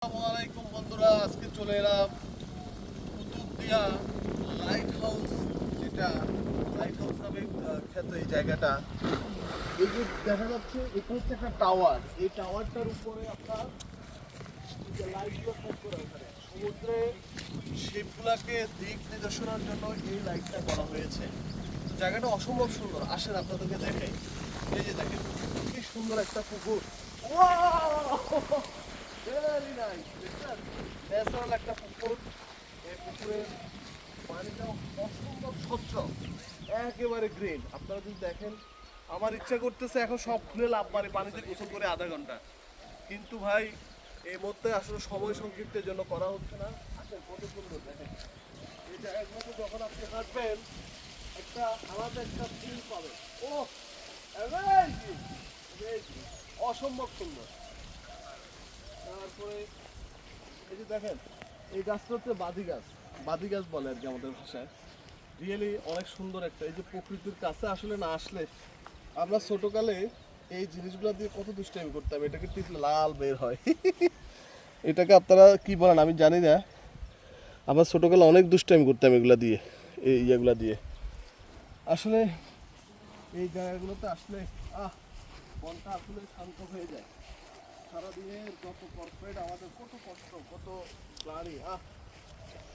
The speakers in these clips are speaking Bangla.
আসসালামাইকুম বন্ধুরা, আজকে চলে এলাম কুতুবদিয়া লাইট হাউস, যেটা লাইট হাউস নামে খ্যাত এই জায়গাটা। এই যে দেখা যাচ্ছে এটা হচ্ছে একটা টাওয়ার। এই টাওয়ারটার উপরে আপনার লাইটগুলো সেট করা, ওখানে সমুদ্রে শিপগুলাকে দিক নির্দেশনার জন্য এই লাইটটা করা হয়েছে। জায়গাটা অসম্ভব সুন্দর। আসেন আপনাদেরকে দেখাই। এই যে দেখেন কি সুন্দর একটা পুকুর। ভেরি নাইস, ন্যাচারাল একটা পুকুর। এই পুকুরের পানিটা অসম্ভব স্বচ্ছ, একেবারে গ্রিন। আপনারা যদি দেখেন, আমার ইচ্ছা করতেছে এখন সব খুলে লাভ মারে পানিতে গোসল করে আধা ঘন্টা, কিন্তু ভাই এই মুহূর্তে আসলে সময় সংক্ষিপ্তের জন্য করা হচ্ছে না। আসলে কত সুন্দর দেখেন এই জায়গাগুলোতে, যখন আপনি হাঁটবেন একটা আলাদা একটা ফিল পাবেন। ও অসম্ভব সুন্দর। তারপরে এই যে দেখেন, এই গাছটা হচ্ছে বাদি গাছ। বাদি গাছ বলে আর কি আমাদের ভাষায়। রিয়েলি অনেক সুন্দর একটা, এই যে প্রকৃতির কাছে আসলে না আসলে, আমরা ছোটকালে এই জিনিসগুলো দিয়ে কত দুষ্টামি করতাম। এটাকে টিপলে লাল বের হয়। এটাকে আপনারা কি বলেন আমি জানি না। আমরা ছোটকালে অনেক দুষ্টামি করতাম এগুলা দিয়ে, এই ইয়েগুলা দিয়ে। আসলে এই জায়গাগুলোতে আসলে মনটা আসলে শান্ত হয়ে যায়। সারাদিনের যত কর্পোরেট আমাদের কত কষ্ট, কত ক্লান্তি,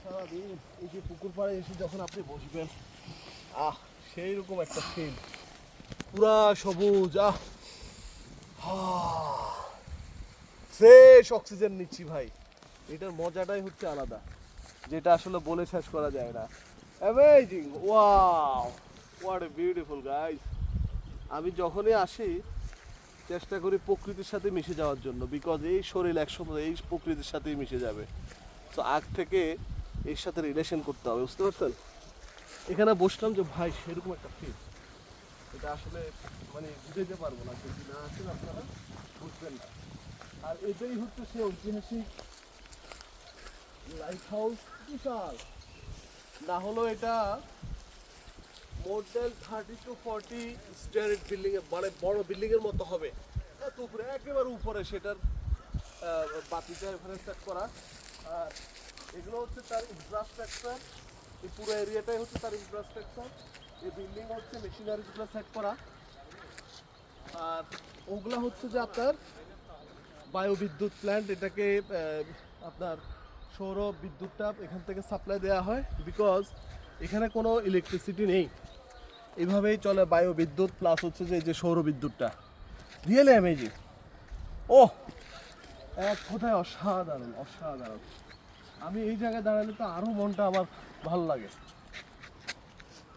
সারাদিন এই যে পুকুর পাড়ে এসে যখন আপনি বসবেন, সেই রকম একটা ফিল, পুরা সবুজ, ফ্রেশ অক্সিজেন নিচ্ছি ভাই। এটার মজাটাই হচ্ছে আলাদা, যেটা আসলে বলে শেষ করা যায় না। Amazing, wow, what a beautiful guys. আমি যখনই আসি চেষ্টা করি প্রকৃতির সাথে মিশে যাওয়ার জন্য, বিকজ এই শরীর একসময় এই প্রকৃতির সাথেই মিশে যাবে। তো আগ থেকে এর সাথে রিলেশন করতে হবে, বুঝতে পারছেন? এখানে বসলাম যে ভাই সেরকম একটা ফিল, এটা আসলে মানে বুঝাইতে পারবো না, যদি না আসেন আপনারা বুঝবেন না। আর এটাই হচ্ছে সে ঐতিহাসিক লাইট হাউস। বিশাল না হলো এটা মোর দেন 30 to 40 স্টোরেজ বিল্ডিং এর, মানে বড় বিল্ডিং এর মতো হবে। এত উপরে, একেবারে উপরে সেটার বাতিটা এখানে সেট করা। আর এগুলো হচ্ছে তার ইনফ্রাস্ট্রাকচার। এই পুরো এরিয়াটাই হচ্ছে তার ইনফ্রাস্ট্রাকচার। এই বিল্ডিং হচ্ছে মেশিনারিগুলো সেট করা। আর ওগুলা হচ্ছে যে আপনার বায়ুবিদ্যুৎ প্ল্যান্ট। এটাকে আপনার সৌর বিদ্যুৎটা এখান থেকে সাপ্লাই দেওয়া হয়, বিকজ এখানে কোনো ইলেকট্রিসিটি নেই। এইভাবেই চলে বায়ুবিদ্যুৎ প্লাস হচ্ছে যে এই যে সৌর বিদ্যুৎটা। Really amazing. ও এক কথায় অসাধারণ, অসাধারণ। আমি এই জায়গায় দাঁড়ালে তো আরও মনটা আমার ভালো লাগে।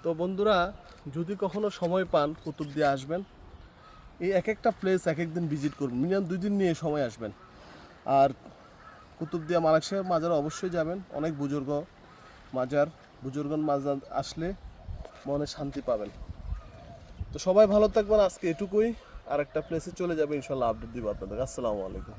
তো বন্ধুরা, যদি কখনো সময় পান কুতুবদিয়া আসবেন। এই এক একটা প্লেস এক একদিন ভিজিট করবেন, মিনিমাম 2 দিন নিয়ে সময় আসবেন। আর কুতুবদিয়া মালিক সাহেব মাজার অবশ্যই যাবেন। অনেক বুজুর্গন মাজার আসলে মনে শান্তি পাবেন। তো সবাই ভালো থাকবেন। আজকে এটুকুই, আর একটা প্লেসে চলে যাবে ইনশাল্লাহ, আপডেট দিব আপনাদের। আসসালামু আলাইকুম।